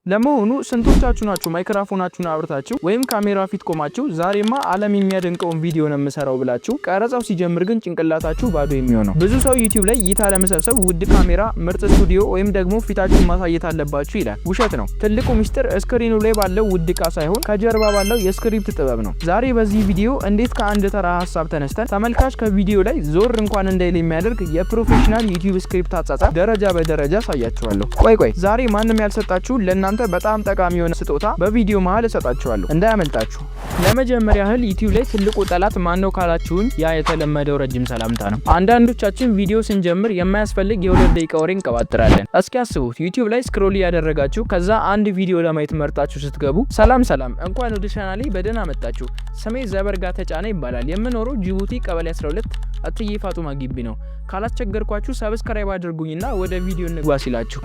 ለመሆኑ ስንቶቻችሁ ናችሁ ማይክሮፎናችሁን አብርታችሁ ወይም ካሜራ ፊት ቆማችሁ ዛሬማ ዓለም የሚያደንቀውን ቪዲዮ ነው የምሰራው ብላችሁ ቀረጻው ሲጀምር ግን ጭንቅላታችሁ ባዶ የሚሆነው? ብዙ ሰው ዩቲዩብ ላይ እይታ ለመሰብሰብ ውድ ካሜራ፣ ምርጥ ስቱዲዮ ወይም ደግሞ ፊታችሁን ማሳየት አለባችሁ ይላል። ውሸት ነው። ትልቁ ሚስጥር ስክሪኑ ላይ ባለው ውድ ዕቃ ሳይሆን ከጀርባ ባለው የስክሪፕት ጥበብ ነው። ዛሬ በዚህ ቪዲዮ እንዴት ከአንድ ተራ ሐሳብ ተነስተን ተመልካች ከቪዲዮ ላይ ዞር እንኳን እንዳይል የሚያደርግ የፕሮፌሽናል ዩቲዩብ ስክሪፕት አጻጻፍ ደረጃ በደረጃ አሳያችኋለሁ። ቆይ ዛሬ ማንም ያልሰጣችሁ ለእናንተ በጣም ጠቃሚ የሆነ ስጦታ በቪዲዮ መሃል እሰጣችኋለሁ፣ እንዳያመልጣችሁ። ለመጀመሪያ ያህል ዩቲዩብ ላይ ትልቁ ጠላት ማን ነው ካላችሁኝ ያ የተለመደው ረጅም ሰላምታ ነው። አንዳንዶቻችን ቪዲዮ ስንጀምር የማያስፈልግ የ2 ደቂቃ ወሬ እንቀባጥራለን። እስኪ አስቡት፣ ዩቲዩብ ላይ ስክሮል ያደረጋችሁ ከዛ አንድ ቪዲዮ ለማየት መርጣችሁ ስትገቡ ሰላም እንኳን ወደ ቻናሌ በደህና መጣችሁ። ስሜ ዘበርጋ ተጫነ ይባላል። የምኖረው ጅቡቲ ቀበሌ 12 አትዬ ፋጡማ ግቢ ነው። ካላስቸገርኳችሁ ሰብስክራይብ አድርጉኝና ወደ ቪዲዮ እንግባ ሲላችሁ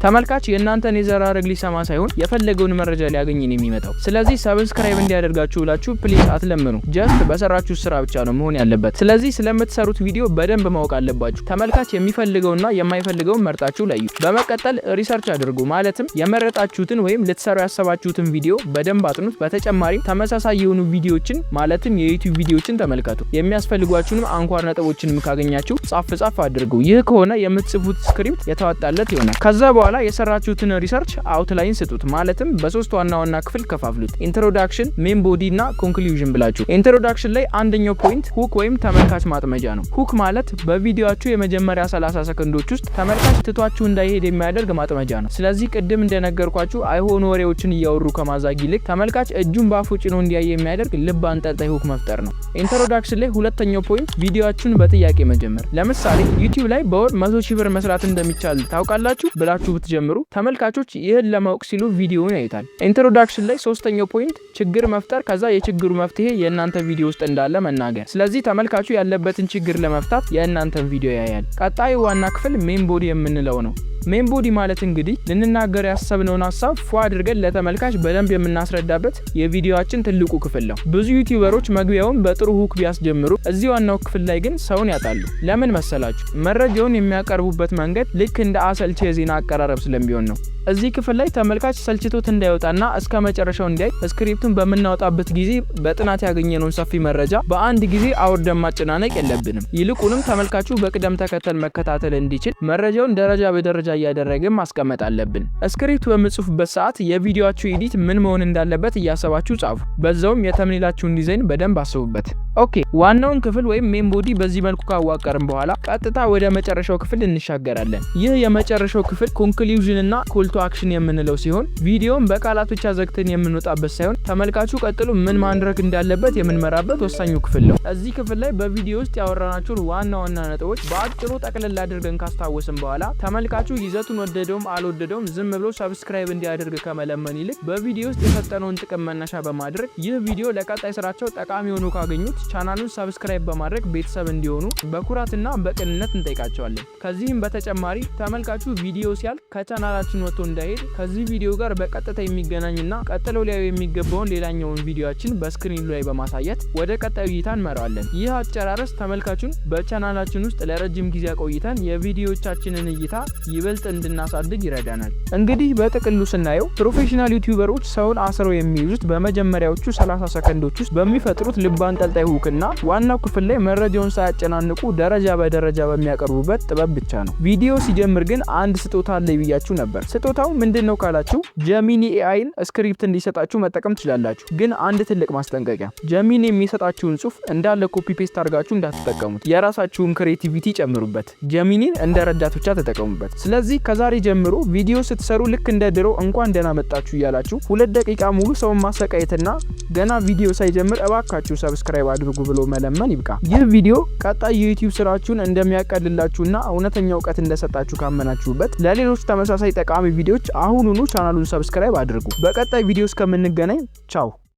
ተመልካች የእናንተን የዘር ሐረግ ሊሰማ ሳይሆን የፈለገውን መረጃ ሊያገኝ ነው የሚመጣው። ስለዚህ ሰብስክራይብ እንዲያደርጋችሁ ብላችሁ ፕሊዝ አትለምኑ። ጀስት በሰራችሁ ስራ ብቻ ነው መሆን ያለበት። ስለዚህ ስለምትሰሩት ቪዲዮ በደንብ ማወቅ አለባችሁ። ተመልካች የሚፈልገውና የማይፈልገውን መርጣችሁ ለዩ። በመቀጠል ሪሰርች አድርጉ። ማለትም የመረጣችሁትን ወይም ልትሰሩ ያሰባችሁትን ቪዲዮ በደንብ አጥኑት። በተጨማሪም ተመሳሳይ የሆኑ ቪዲዮዎችን ማለትም የዩቲዩብ ቪዲዮዎችን ተመልከቱ። የሚያስፈልጓችሁንም አንኳር ነጥቦችንም ካገኛችሁ ጻፍ አድርጉ። ይህ ከሆነ የምትጽፉት ስክሪፕት የተዋጣለት ይሆናል። ከዛ በኋላ የሰራችሁትን ሪሰርች አውትላይን ስጡት። ማለትም በሶስት ዋና ክፍል ከፋፍሉት። ኢንትሮዳክሽን፣ ሜን ቦዲ እና ኮንክሉዥን ብላችሁ። ኢንትሮዳክሽን ላይ አንደኛው ፖይንት ሁክ ወይም ተመልካች ማጥመጃ ነው። ሁክ ማለት በቪዲዮአችሁ የመጀመሪያ 30 ሰከንዶች ውስጥ ተመልካች ትቷችሁ እንዳይሄድ የሚያደርግ ማጥመጃ ነው። ስለዚህ ቅድም እንደነገርኳችሁ አይሆኑ ወሬዎችን እያወሩ ከማዛግ ይልቅ ተመልካች እጁን ባፉ ጭኖ እንዲያይ የሚያደርግ ልብ አንጠልጣይ ሁክ መፍጠር ነው። ኢንትሮዳክሽን ላይ ሁለተኛው ፖይንት ቪዲዮአችሁን በጥያቄ መጀመር። ለምሳሌ ዩቲዩብ ላይ በወር 100,000 ብር መስራት እንደሚቻል ታውቃላችሁ ብላችሁ ብትጀምሩ ተመልካቾች ይህን ለማወቅ ሲሉ ቪዲዮውን ያዩታል። ኢንትሮዳክሽን ላይ ሶስተኛው ፖይንት ችግር መፍጠር፣ ከዛ የችግሩ መፍትሄ የእናንተ ቪዲዮ ውስጥ እንዳለ መናገር። ስለዚህ ተመልካቹ ያለበትን ችግር ለመፍታት የእናንተን ቪዲዮ ያያል። ቀጣዩ ዋና ክፍል ሜን ቦዲ የምንለው ነው። ሜን ቦዲ ማለት እንግዲህ ልንናገር ያሰብነውን ሐሳብ ፏ አድርገን ለተመልካች በደንብ የምናስረዳበት የቪዲዮአችን ትልቁ ክፍል ነው። ብዙ ዩቲዩበሮች መግቢያውን በጥሩ ሁክ ቢያስጀምሩ እዚህ ዋናው ክፍል ላይ ግን ሰውን ያጣሉ። ለምን መሰላችሁ? መረጃውን የሚያቀርቡበት መንገድ ልክ እንደ አሰልቺ የዜና አቀራረብ ስለሚሆን ነው። እዚህ ክፍል ላይ ተመልካች ሰልችቶት እንዳይወጣና እስከ መጨረሻው እንዲያይ ስክሪፕቱን በምናወጣበት ጊዜ በጥናት ያገኘነውን ሰፊ መረጃ በአንድ ጊዜ አውርደን ማጨናነቅ የለብንም። ይልቁንም ተመልካቹ በቅደም ተከተል መከታተል እንዲችል መረጃውን ደረጃ በደረጃ እያደረግን ማስቀመጥ አለብን። ስክሪፕት በምጽፉበት ሰዓት የቪዲዮአችሁ ኤዲት ምን መሆን እንዳለበት እያሰባችሁ ጻፉ። በዛውም የተምኔላችሁን ዲዛይን በደንብ አስቡበት። ኦኬ፣ ዋናውን ክፍል ወይም ሜን ቦዲ በዚህ መልኩ ካዋቀርን በኋላ ቀጥታ ወደ መጨረሻው ክፍል እንሻገራለን። ይህ የመጨረሻው ክፍል ኮንክሉዥን እና ኮል ቱ አክሽን የምንለው ሲሆን ቪዲዮን በቃላት ብቻ ዘግተን የምንወጣበት ሳይሆን ተመልካቹ ቀጥሎ ምን ማድረግ እንዳለበት የምንመራበት ወሳኙ ክፍል ነው። እዚህ ክፍል ላይ በቪዲዮ ውስጥ ያወራናቸውን ዋና ነጥቦች በአጭሩ ጠቅለል አድርገን ካስታወስን በኋላ ተመልካቹ ይዘቱን ወደደውም አልወደደውም ዝም ብሎ ሰብስክራይብ እንዲያደርግ ከመለመን ይልቅ በቪዲዮ ውስጥ የሰጠነውን ጥቅም መነሻ በማድረግ ይህ ቪዲዮ ለቀጣይ ስራቸው ጠቃሚ ሆኖ ካገኙት ቻናሉን ሰብስክራይብ በማድረግ ቤተሰብ እንዲሆኑ በኩራትና በቅንነት እንጠይቃቸዋለን። ከዚህም በተጨማሪ ተመልካቹ ቪዲዮ ሲያልቅ ከቻናላችን ወጥቶ እንዳይሄድ ከዚህ ቪዲዮ ጋር በቀጥታ የሚገናኝና ቀጥለው ሊያዩ የሚገባውን ሌላኛውን ቪዲዮአችን በስክሪኑ ላይ በማሳየት ወደ ቀጣዩ እይታ እንመራዋለን። ይህ አጨራረስ ተመልካቹን በቻናላችን ውስጥ ለረጅም ጊዜ ቆይተን የቪዲዮዎቻችንን እይታ ይበልጥ እንድናሳድግ ይረዳናል። እንግዲህ በጥቅሉ ስናየው ፕሮፌሽናል ዩቲዩበሮች ሰውን አስረው የሚይዙት በመጀመሪያዎቹ 30 ሰከንዶች ውስጥ በሚፈጥሩት ልብ አንጠልጣይ ሁክና ዋናው ክፍል ላይ መረጃውን ሳያጨናንቁ ደረጃ በደረጃ በሚያቀርቡበት ጥበብ ብቻ ነው። ቪዲዮ ሲጀምር ግን አንድ ስጦታ አለ ብያችሁ ነበር። ስጦታው ምንድነው ካላችሁ ጀሚኒ ኤአይን ስክሪፕት እንዲሰጣችሁ መጠቀም ትችላላችሁ። ግን አንድ ትልቅ ማስጠንቀቂያ፣ ጀሚኒ የሚሰጣችሁን ጽሁፍ እንዳለ ኮፒ ፔስት አድርጋችሁ እንዳትጠቀሙት። የራሳችሁን ክሬቲቪቲ ጨምሩበት። ጀሚኒን እንደ ረዳት ብቻ ተጠቀሙበት። ስለዚህ ከዛሬ ጀምሮ ቪዲዮ ስትሰሩ ልክ እንደ ድሮ እንኳን ደህና መጣችሁ እያላችሁ 2 ደቂቃ ሙሉ ሰውን ማሰቃየትና ገና ቪዲዮ ሳይጀምር እባካችሁ ሰብስክራይብ አድርጉ ብሎ መለመን ይብቃ። ይህ ቪዲዮ ቀጣይ የዩቲዩብ ስራችሁን እንደሚያቀልላችሁና እውነተኛ እውቀት እንደሰጣችሁ ካመናችሁበት ለሌሎች ተመሳሳይ ጠቃሚ ቪዲዮዎች አሁኑኑ ቻናሉን ሰብስክራይብ አድርጉ። በቀጣይ ቪዲዮ እስከምንገናኝ ቻው።